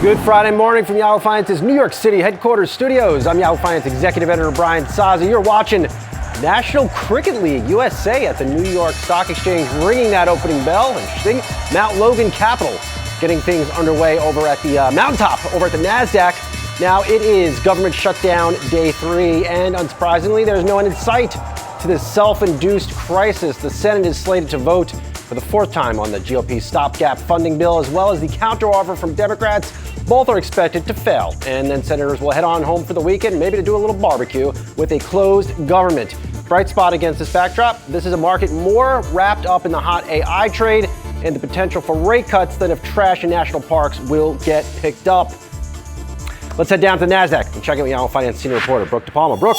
Good Friday morning from Yahoo Finance's New York City headquarters studios. I'm Yahoo Finance Executive Editor Brian Sozzi. You're watching National Cricket League USA at the New York Stock Exchange, ringing that opening bell. Interesting. Mount Logan Capital getting things underway over at the mountaintop, over at the NASDAQ. Now it is government shutdown day 3, and unsurprisingly, there's no end in sight to this self-induced crisis. The Senate is slated to vote for the 4th time on the GOP stopgap funding bill, as well as the counteroffer from Democrats. Both are expected to fail, and then senators will head on home for the weekend, maybe to do a little barbecue with a closed government. Bright spot against this backdrop, this is a market more wrapped up in the hot AI trade and the potential for rate cuts than if trash in national parks will get picked up. Let's head down to the NASDAQ and check in with Yahoo Finance senior reporter Brooke DePalma. Brooke.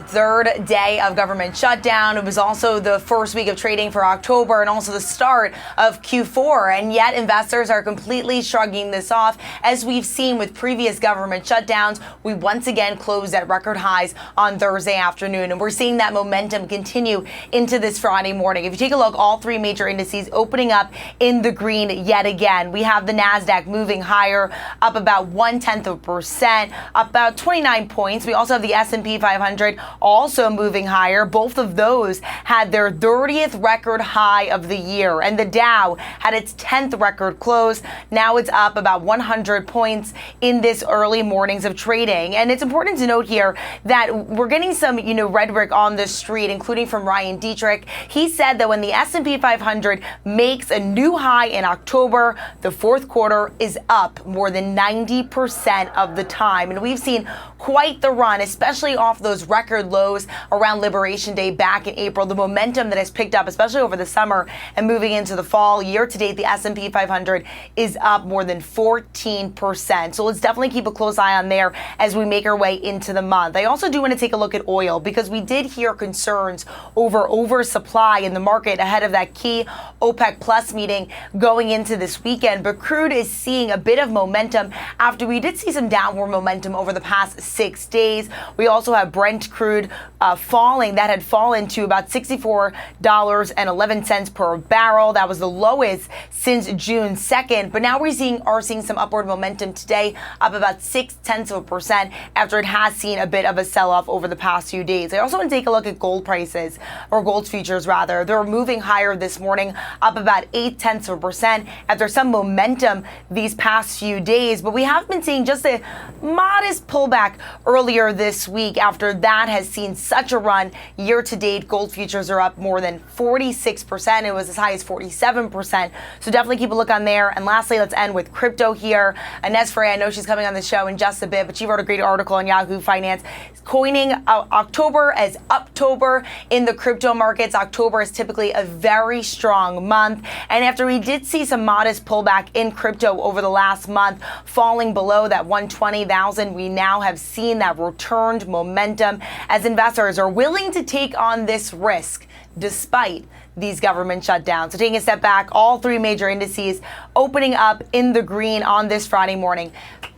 Third day of government shutdown. It was also the first week of trading for October and also the start of Q4. And yet investors are completely shrugging this off. As we've seen with previous government shutdowns, we once again closed at record highs on Thursday afternoon. And we're seeing that momentum continue into this Friday morning. If you take a look, all 3 major indices opening up in the green yet again. We have the NASDAQ moving higher, up about 0.1%, up about 29 points. We also have the S&P 500 also moving higher. Both of those had their 30th record high of the year, and the Dow had its 10th record close. Now it's up about 100 points in this early mornings of trading. And it's important to note here that we're getting some, rhetoric on the street, including from Ryan Dietrich. He said that when the S&P 500 makes a new high in October, the 4th quarter is up more than 90% of the time. And we've seen quite the run, especially off those record lows around Liberation Day back in April. The momentum that has picked up, especially over the summer and moving into the fall. Year to date, the S&P 500 is up more than 14%. So let's definitely keep a close eye on there as we make our way into the month. I also do want to take a look at oil because we did hear concerns over oversupply in the market ahead of that key OPEC Plus meeting going into this weekend. But crude is seeing a bit of momentum after we did see some downward momentum over the past 6 days. We also have Brent crude falling. That had fallen to about $64.11 per barrel. That was the lowest since June 2nd. But now are seeing some upward momentum today, up about 0.6% after it has seen a bit of a sell-off over the past few days. I also want to take a look at gold prices, or gold futures rather. They're moving higher this morning, up about 0.8% after some momentum these past few days. But we have been seeing just a modest pullback earlier this week after that has seen such a run. Year to date, gold futures are up more than 46%. It was as high as 47%. So definitely keep a look on there. And lastly, let's end with crypto here. Inez Frey, I know she's coming on the show in just a bit, but she wrote a great article on Yahoo Finance coining October as Uptober in the crypto markets. October is typically a very strong month. And after we did see some modest pullback in crypto over the last month, falling below that 120,000, we now have seen that returned momentum as investors are willing to take on this risk despite these government shutdowns. So taking a step back, all 3 major indices opening up in the green on this Friday morning.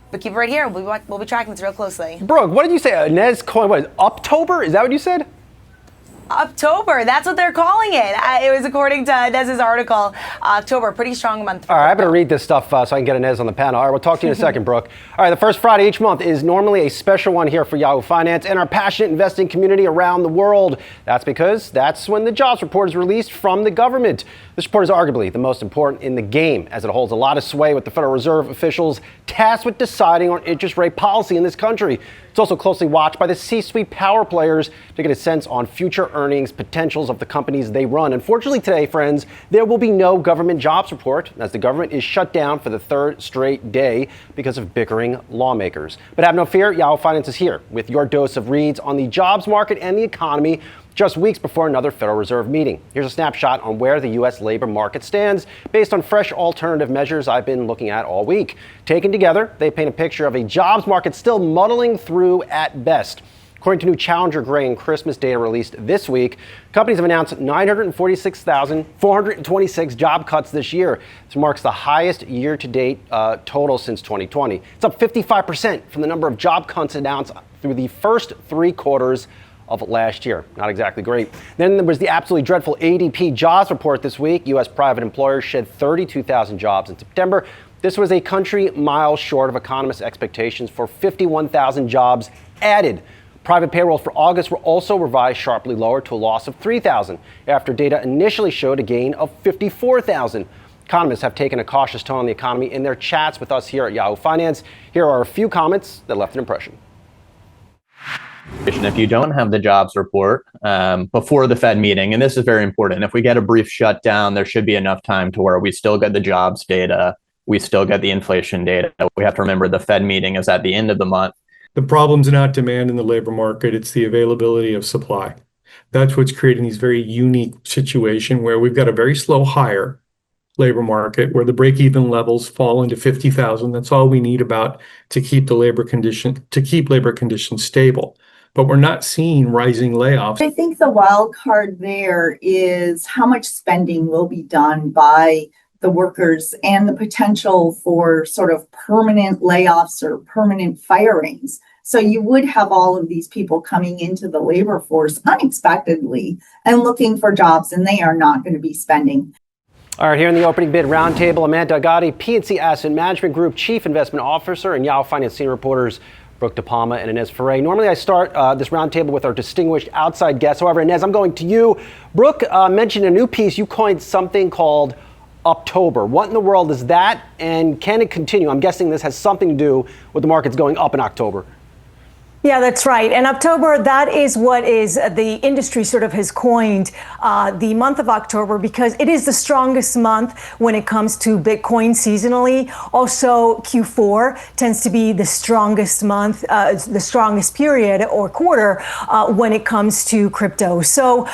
But keep it right here. We'll be tracking this real closely. Brooke, what did you say? Inez coin, what is it, Uptober? Is that what you said? Uptober, that's what they're calling it. It was according to Inez's article. October, pretty strong month. All right, I better read this stuff so I can get Inez on the panel. All right, we'll talk to you in a second, Brooke. All right, the first Friday each month is normally a special one here for Yahoo Finance and our passionate investing community around the world. That's because that's when the jobs report is released from the government. This report is arguably the most important in the game, as it holds a lot of sway with the Federal Reserve officials tasked with deciding on interest rate policy in this country. It's also closely watched by the C-suite power players to get a sense on future earnings potentials of the companies they run. Unfortunately today, friends, there will be no government jobs report as the government is shut down for the 3rd straight day because of bickering lawmakers. But have no fear, Yahoo Finance is here with your dose of reads on the jobs market and the economy just weeks before another Federal Reserve meeting. Here's a snapshot on where the U.S. labor market stands based on fresh alternative measures I've been looking at all week. Taken together, they paint a picture of a jobs market still muddling through at best. According to new Challenger Gray and Christmas data released this week, companies have announced 946,426 job cuts this year. This marks the highest year-to-date total since 2020. It's up 55% from the number of job cuts announced through the first 3 quarters of last year. Not exactly great. Then there was the absolutely dreadful ADP jobs report this week. U.S. private employers shed 32,000 jobs in September. This was a country mile short of economists' expectations for 51,000 jobs added. Private payrolls for August were also revised sharply lower to a loss of 3,000 after data initially showed a gain of 54,000. Economists have taken a cautious tone on the economy in their chats with us here at Yahoo Finance. Here are a few comments that left an impression. If you don't have the jobs report before the Fed meeting, and this is very important, if we get a brief shutdown, there should be enough time to where we still get the jobs data, we still get the inflation data. We have to remember the Fed meeting is at the end of the month. The problem's not demand in the labor market, it's the availability of supply. That's what's creating these very unique situation where we've got a very slow hire labor market where the break-even levels fall into 50,000. That's all we need about to keep labor conditions stable. But we're not seeing rising layoffs. I think the wild card there is how much spending will be done by the workers and the potential for sort of permanent layoffs or permanent firings. So you would have all of these people coming into the labor force unexpectedly and looking for jobs, and they are not going to be spending. All right, here in the opening bid roundtable, Amanda Agati, PNC Asset Management Group Chief Investment Officer, and Yahoo Finance senior reporters Brooke DePalma and Inez Ferre. Normally I start this roundtable with our distinguished outside guests. However, Inez, I'm going to you. Brooke mentioned a new piece. You coined something called Uptober. What in the world is that, and can it continue? I'm guessing this has something to do with the markets going up in October. Yeah, that's right. And October, that is what is the industry sort of has coined the month of October, because it is the strongest month when it comes to Bitcoin seasonally. Also, Q4 tends to be the strongest month, the strongest period or quarter when it comes to crypto. So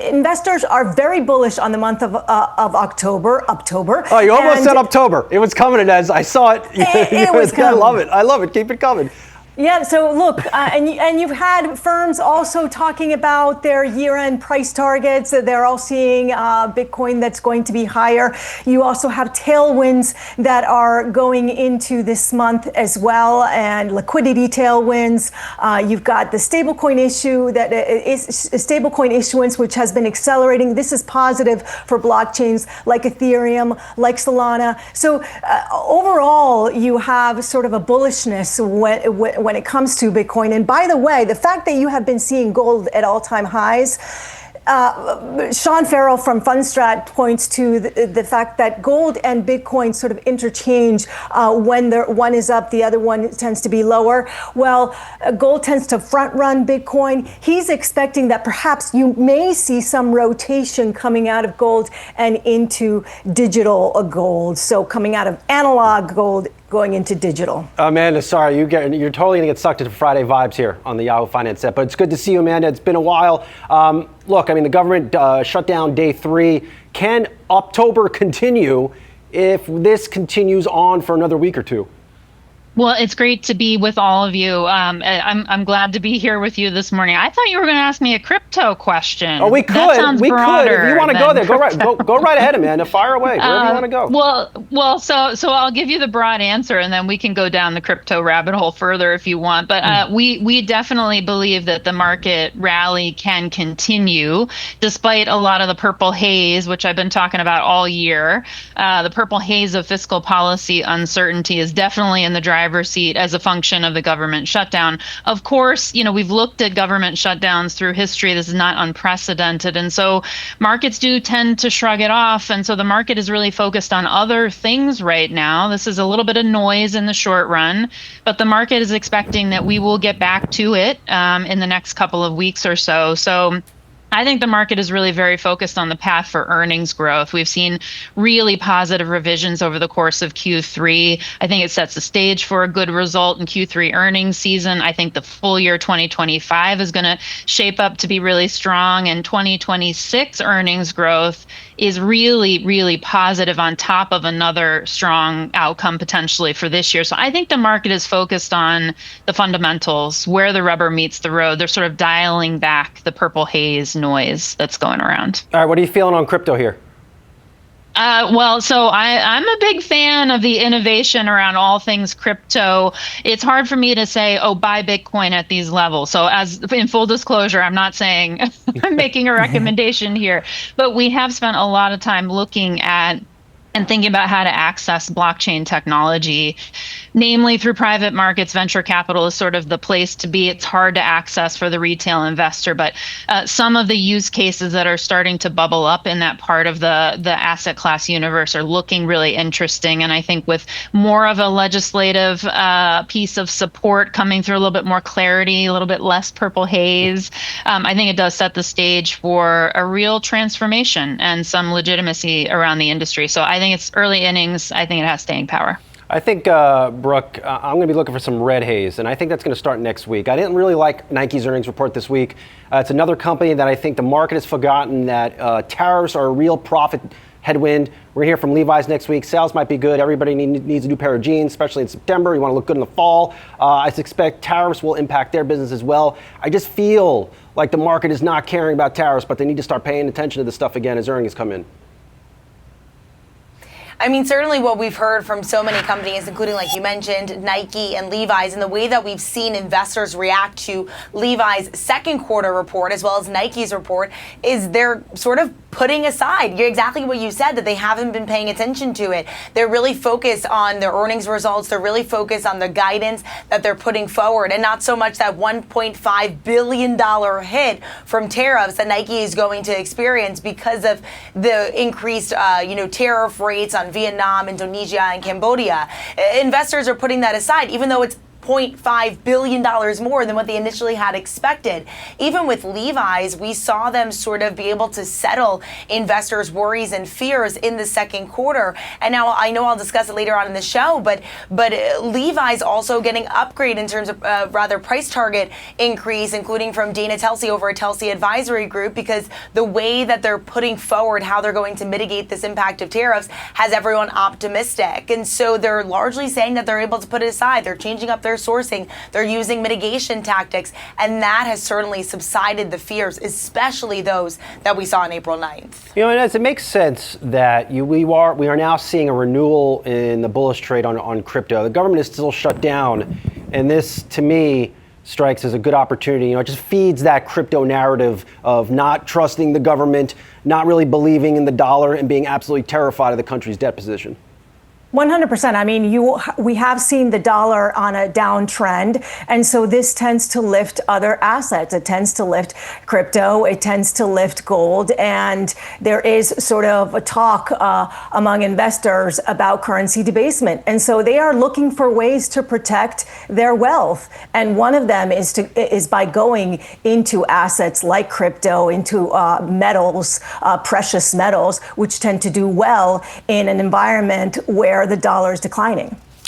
investors are very bullish on the month of October. Oh, you almost said October. It was coming, Inez. I saw it. It was coming. I love it. I love it. Keep it coming. Yeah, so look, and you've had firms also talking about their year-end price targets. They're all seeing Bitcoin that's going to be higher. You also have tailwinds that are going into this month as well, and liquidity tailwinds. You've got the stablecoin issue that is stablecoin issuance, which has been accelerating. This is positive for blockchains like Ethereum, like Solana. So overall, you have sort of a bullishness when it comes to Bitcoin. And by the way, the fact that you have been seeing gold at all-time highs, Sean Farrell from Fundstrat points to the fact that gold and Bitcoin sort of interchange when one is up, the other one tends to be lower. Well, gold tends to front run Bitcoin. He's expecting that perhaps you may see some rotation coming out of gold and into digital gold. So coming out of analog gold going into digital. Amanda, sorry, you're totally going to get sucked into Friday vibes here on the Yahoo Finance set, but it's good to see you, Amanda. It's been a while. Look, I mean, the government shut down day 3. Can Uptober continue if this continues on for another week or two? Well, it's great to be with all of you. I'm glad to be here with you this morning. I thought you were going to ask me a crypto question. Oh, we could. We could. If you want to go there, go right ahead, Amanda. Fire away. Wherever you want to go. Well, so I'll give you the broad answer, and then we can go down the crypto rabbit hole further if you want. But we definitely believe that the market rally can continue, despite a lot of the purple haze, which I've been talking about all year. The purple haze of fiscal policy uncertainty is definitely in the driver's seat as a function of the government shutdown. Of course, we've looked at government shutdowns through history. This is not unprecedented. And so markets do tend to shrug it off. And so the market is really focused on other things right now. This is a little bit of noise in the short run, but the market is expecting that we will get back to it in the next couple of weeks or so. So I think the market is really very focused on the path for earnings growth. We've seen really positive revisions over the course of Q3. I think it sets the stage for a good result in Q3 earnings season. I think the full year 2025 is going to shape up to be really strong, and 2026 earnings growth is really, really positive on top of another strong outcome potentially for this year. So I think the market is focused on the fundamentals, where the rubber meets the road. They're sort of dialing back the purple haze noise that's going around. All right, what are you feeling on crypto here? So I'm a big fan of the innovation around all things crypto. It's hard for me to say, oh, buy Bitcoin at these levels. So as in full disclosure, I'm not saying I'm making a recommendation here, but we have spent a lot of time looking at and thinking about how to access blockchain technology, namely through private markets. Venture capital is sort of the place to be. It's hard to access for the retail investor, but some of the use cases that are starting to bubble up in that part of the asset class universe are looking really interesting. And I think with more of a legislative piece of support coming through, a little bit more clarity, a little bit less purple haze, I think it does set the stage for a real transformation and some legitimacy around the industry. So I think it's early innings. I think it has staying power. I think, Brooke, I'm going to be looking for some red haze, and I think that's going to start next week. I didn't really like Nike's earnings report this week. It's another company that I think the market has forgotten that tariffs are a real profit headwind. We're going to hear from Levi's next week. Sales might be good. Everybody needs a new pair of jeans, especially in September. You want to look good in the fall. I suspect tariffs will impact their business as well. I just feel like the market is not caring about tariffs, but they need to start paying attention to this stuff again as earnings come in. I mean, certainly what we've heard from so many companies, including, like you mentioned, Nike and Levi's, and the way that we've seen investors react to Levi's second quarter report as well as Nike's report, is they're sort of putting aside exactly what you said, that they haven't been paying attention to it. They're really focused on their earnings results. They're really focused on the guidance that they're putting forward, and not so much that $1.5 billion hit from tariffs that Nike is going to experience because of the increased tariff rates on Vietnam, Indonesia, and Cambodia. Investors are putting that aside, even though it's $0.5 billion more than what they initially had expected. Even with Levi's, we saw them sort of be able to settle investors' worries and fears in the second quarter. And now I know I'll discuss it later on in the show, but Levi's also getting upgrade in terms of rather price target increase, including from Dana Telsey over at Telsey Advisory Group, because the way that they're putting forward how they're going to mitigate this impact of tariffs has everyone optimistic. And so they're largely saying that they're able to put it aside. They're changing up their sourcing, they're using mitigation tactics, and that has certainly subsided the fears, especially those that we saw on April 9th. You know, it makes sense that we are now seeing a renewal in the bullish trade on crypto. The government is still shut down, and this, to me, strikes as a good opportunity. It just feeds that crypto narrative of not trusting the government, not really believing in the dollar, and being absolutely terrified of the country's debt position. 100%. I mean, we have seen the dollar on a downtrend, and so this tends to lift other assets. It tends to lift crypto. It tends to lift gold, and there is sort of a talk among investors about currency debasement, and so they are looking for ways to protect their wealth. And one of them is by going into assets like crypto, into metals, precious metals, which tend to do well in an environment where the dollar is declining.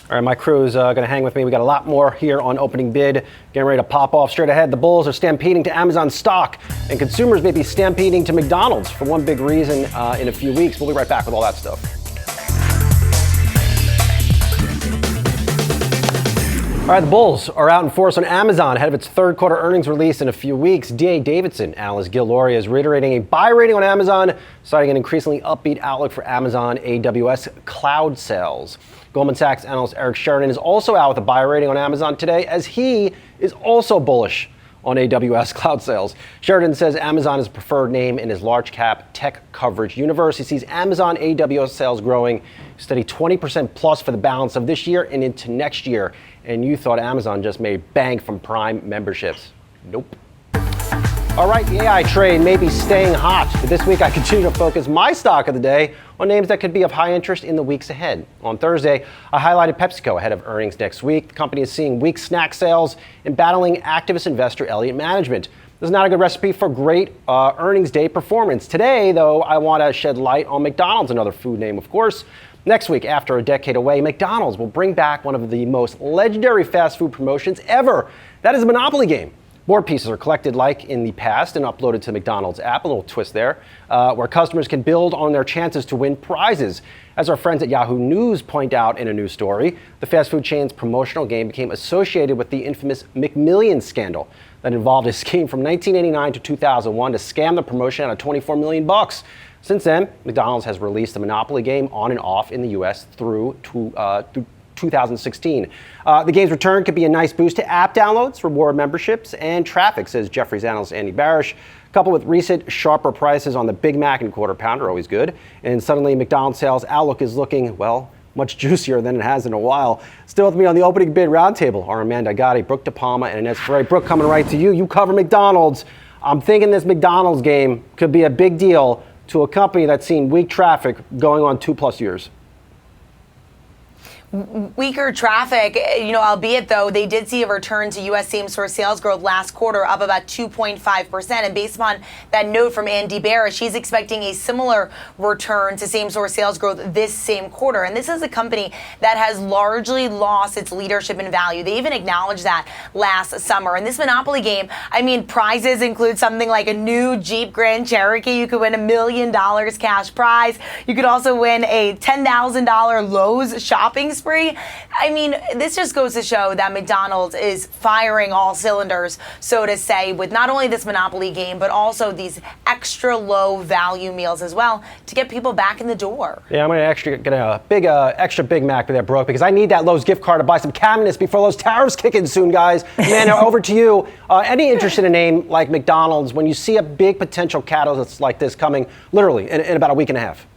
All right, my crew is going to hang with me. We got a lot more here on Opening Bid. Getting ready to pop off straight ahead. The bulls are stampeding to Amazon stock, and consumers may be stampeding to McDonald's for one big reason in a few weeks. We'll be right back with all that stuff. All right, the bulls are out in force on Amazon ahead of its third quarter earnings release in a few weeks. D.A. Davidson analyst Gil Loria is reiterating a buy rating on Amazon, citing an increasingly upbeat outlook for Amazon AWS cloud sales. Goldman Sachs analyst Eric Sheridan is also out with a buy rating on Amazon today, as he is also bullish on AWS cloud sales. Sheridan says Amazon is a preferred name in his large cap tech coverage universe. He sees Amazon AWS sales growing steady 20% plus for the balance of this year and into next year. And you thought Amazon just made bank from Prime memberships. Nope. All right, the AI trade may be staying hot, but this week I continue to focus my stock of the day on names that could be of high interest in the weeks ahead. On Thursday, I highlighted PepsiCo ahead of earnings next week. The company is seeing weak snack sales and battling activist investor Elliott Management. This is not a good recipe for great earnings day performance. Today, though, I want to shed light on McDonald's, another food name, of course. Next week, after a decade away, McDonald's will bring back one of the most legendary fast food promotions ever. That is a Monopoly game. Board pieces are collected like in the past and uploaded to McDonald's app, a little twist there, where customers can build on their chances to win prizes. As our friends at Yahoo News point out in a news story, the fast food chain's promotional game became associated with the infamous McMillions scandal that involved a scheme from 1989 to 2001 to scam the promotion out of $24 million. Since then, McDonald's has released a monopoly game on and off in the U.S. through 2016. The game's return could be a nice boost to app downloads, reward memberships, and traffic, says Jefferies analyst Andy Barish. Coupled with recent sharper prices on the Big Mac and Quarter Pounder, always good. And suddenly McDonald's sales outlook is looking, well, much juicier than it has in a while. Still with me on the opening bid roundtable are Amanda Gotti, Brooke DePalma, and Inez Ferre. Brooke, coming right to you. You cover McDonald's. I'm thinking this McDonald's game could be a big deal to a company that's seen weak traffic going on 2+ years. Weaker traffic, albeit though they did see a return to U.S. same-store sales growth last quarter, up about 2.5%. And based on that note from Andy Barish, he's expecting a similar return to same-store sales growth this same quarter. And this is a company that has largely lost its leadership in value. They even acknowledged that last summer. And this Monopoly game, prizes include something like a new Jeep Grand Cherokee. You could win $1 million cash prize. You could also win a $10,000 Lowe's shopping spree. This just goes to show that McDonald's is firing all cylinders, so to say, with not only this Monopoly game, but also these extra low value meals as well to get people back in the door. Yeah, I'm going to get a big extra Big Mac with that, Brooke, because I need that Lowe's gift card to buy some cabinets before those tariffs kick in soon, guys. Man, over to you. Any interest in a name like McDonald's when you see a big potential catalyst like this coming literally in about a week and a half?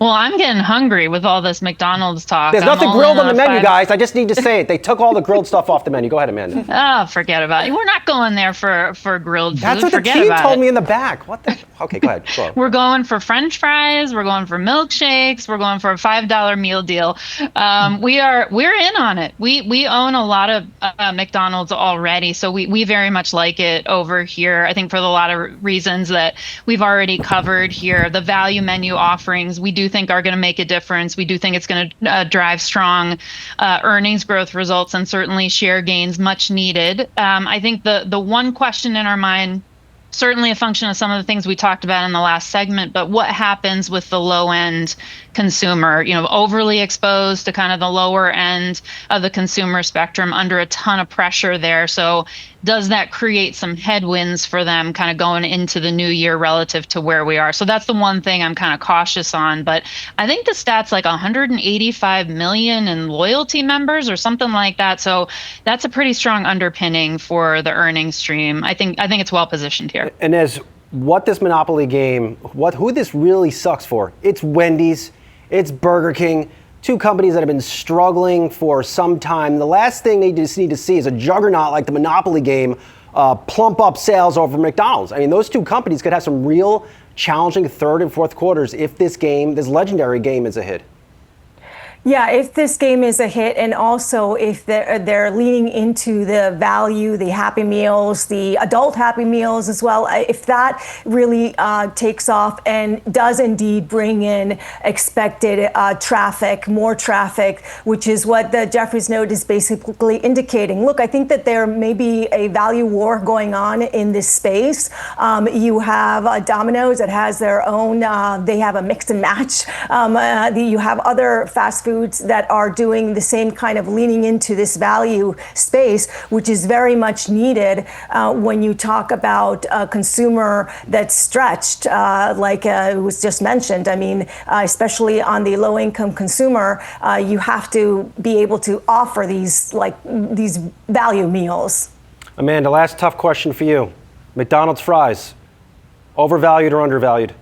Well, I'm getting hungry with all this McDonald's talk. There's nothing grilled on the menu, guys. I just need to say it. They took all the grilled stuff off the menu. Go ahead, Amanda. Oh, forget about it. We're not going there for grilled food. That's what the team told me in the back. What the? Okay, go ahead. Go. We're going for French fries. We're going for milkshakes. We're going for a $5 meal deal. We're in on it. We own a lot of McDonald's already, so we very much like it over here. I think for a lot of reasons that we've already covered here. The value menu offerings we do think are going to make a difference. We do think it's going to drive strong earnings growth results and certainly share gains much needed. I think the one question in our mind, certainly a function of some of the things we talked about in the last segment, but what happens with the low end consumer, overly exposed to kind of the lower end of the consumer spectrum under a ton of pressure there. So does that create some headwinds for them kind of going into the new year relative to where we are? So that's the one thing I'm kind of cautious on. But I think the stat's like 185 million in loyalty members or something like that. So that's a pretty strong underpinning for the earnings stream. I think it's well positioned here. And as what this Monopoly game, who this really sucks for, it's Wendy's, it's Burger King, two companies that have been struggling for some time. The last thing they just need to see is a juggernaut like the Monopoly game plump up sales over McDonald's. Those two companies could have some real challenging third and fourth quarters if this legendary game is a hit. Yeah, if this game is a hit, and also if they're leaning into the value, the Happy Meals, the adult Happy Meals as well, if that really takes off and does indeed bring in expected traffic, more traffic, which is what the Jefferies note is basically indicating. Look, I think that there may be a value war going on in this space. You have Domino's that has their own, they have a mix and match. You have other fast food that are doing the same kind of leaning into this value space, which is very much needed when you talk about a consumer that's stretched, like it was just mentioned. Especially on the low-income consumer, you have to be able to offer these value meals. Amanda, last tough question for you. McDonald's fries, overvalued or undervalued?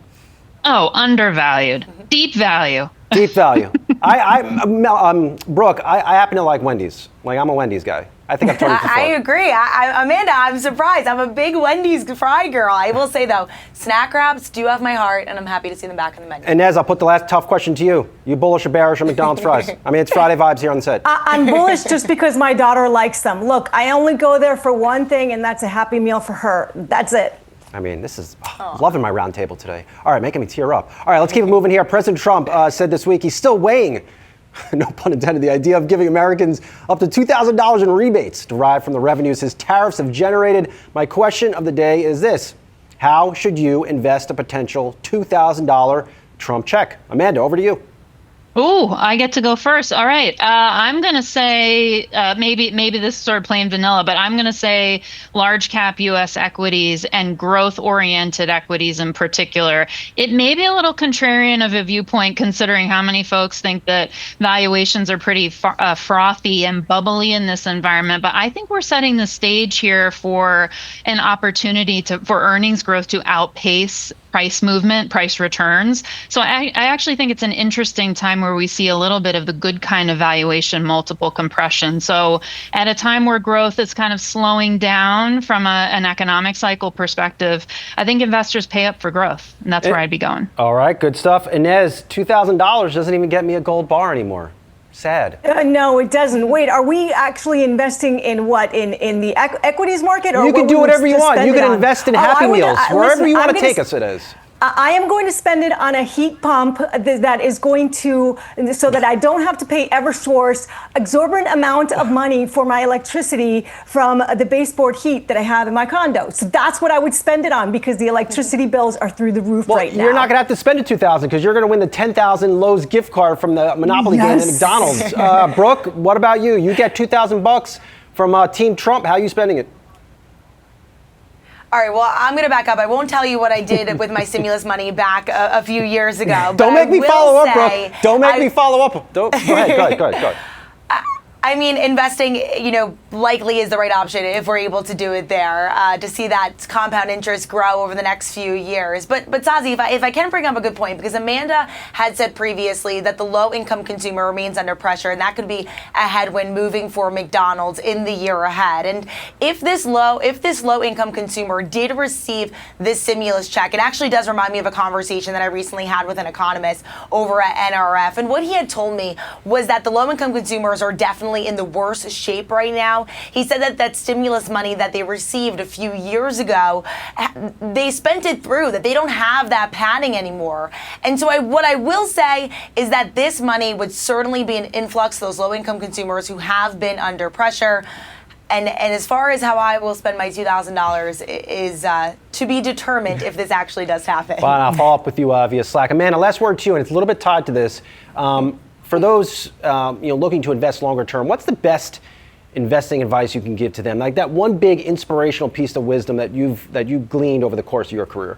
Oh, undervalued. Deep value. Deep value. Brooke, I happen to like Wendy's. I'm a Wendy's guy. I think I've told you before. I agree. Amanda, I'm surprised. I'm a big Wendy's fry girl. I will say, though, snack wraps do have my heart, and I'm happy to see them back on the menu. Inez, I'll put the last tough question to you. You bullish or bearish on McDonald's fries? It's Friday vibes here on the set. I'm bullish just because my daughter likes them. Look, I only go there for one thing, and that's a Happy Meal for her. That's it. This is loving my round table today. All right, making me tear up. All right, let's keep it moving here. President Trump said this week he's still weighing, no pun intended, the idea of giving Americans up to $2,000 in rebates derived from the revenues his tariffs have generated. My question of the day is this: how should you invest a potential $2,000 Trump check? Amanda, over to you. Oh, I get to go first. All right. I'm going to say maybe this is sort of plain vanilla, but I'm going to say large cap U.S. equities and growth oriented equities in particular. It may be a little contrarian of a viewpoint considering how many folks think that valuations are pretty frothy and bubbly in this environment. But I think we're setting the stage here for an opportunity for earnings growth to outpace price movement, price returns. So I actually think it's an interesting time where we see a little bit of the good kind of valuation multiple compression. So at a time where growth is kind of slowing down from an economic cycle perspective, I think investors pay up for growth, and that's where I'd be going. All right, good stuff. Inez, $2,000 doesn't even get me a gold bar anymore. Sad. No, it doesn't. Wait, are we actually investing in what? In the equities market? Or you can do whatever you want. You can invest in Happy Meals, wherever you want to take us, it is. I am going to spend it on a heat pump that is going to, so that I don't have to pay Eversource exorbitant amount of money for my electricity from the baseboard heat that I have in my condo. So that's what I would spend it on because the electricity bills are through the roof right now. You're not going to have to spend it $2,000 because you're going to win the 10,000 Lowe's gift card from the Monopoly game at McDonald's. Brooke, what about you? You get $2,000 from Team Trump. How are you spending it? All right, well, I'm going to back up. I won't tell you what I did with my stimulus money back a few years ago. Don't make me follow up, Brooke. Don't make me follow up. Go ahead. I mean, investing, likely is the right option if we're able to do it there, to see that compound interest grow over the next few years. But Sozzi, if I can bring up a good point, because Amanda had said previously that the low-income consumer remains under pressure, and that could be a headwind moving for McDonald's in the year ahead. And if this low-income consumer did receive this stimulus check, it actually does remind me of a conversation that I recently had with an economist over at NRF. And what he had told me was that the low-income consumers are definitely in the worst shape right now. He said that stimulus money that they received a few years ago, they spent it through, that they don't have that padding anymore. And so what I will say is that this money would certainly be an influx to those low-income consumers who have been under pressure. And as far as how I will spend my $2,000 is to be determined if this actually does happen. Fine, I'll follow up with you via Slack. Amanda, last word to you, and it's a little bit tied to this. For those looking to invest longer term, what's the best investing advice you can give to them? Like that one big inspirational piece of wisdom that you've gleaned over the course of your career.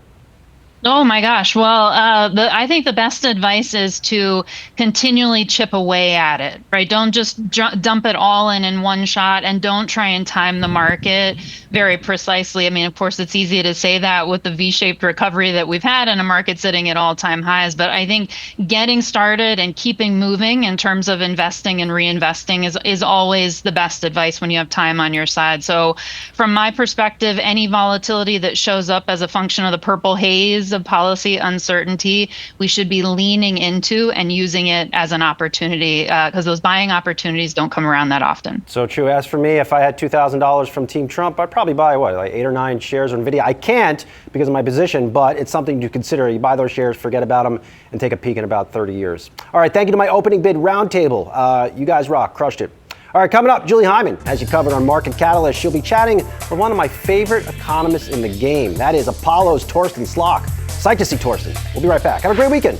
Oh my gosh. Well, I think the best advice is to continually chip away at it, right? Don't just dump it all in one shot, and don't try and time the market very precisely. I mean, of course, it's easy to say that with the V-shaped recovery that we've had in a market sitting at all-time highs. But I think getting started and keeping moving in terms of investing and reinvesting is always the best advice when you have time on your side. So from my perspective, any volatility that shows up as a function of the purple haze of policy uncertainty, we should be leaning into and using it as an opportunity because those buying opportunities don't come around that often. So true. As for me, if I had $2,000 from Team Trump, I'd probably buy like 8 or 9 shares of NVIDIA. I can't because of my position, but it's something to consider. You buy those shares, forget about them, and take a peek in about 30 years. All right, thank you to my opening bid roundtable. You guys rock, crushed it. All right, coming up, Julie Hyman has you covered on Market Catalyst. She'll be chatting with one of my favorite economists in the game. That is Apollo's Torsten Slok. Psyched to see Torsten. We'll be right back. Have a great weekend.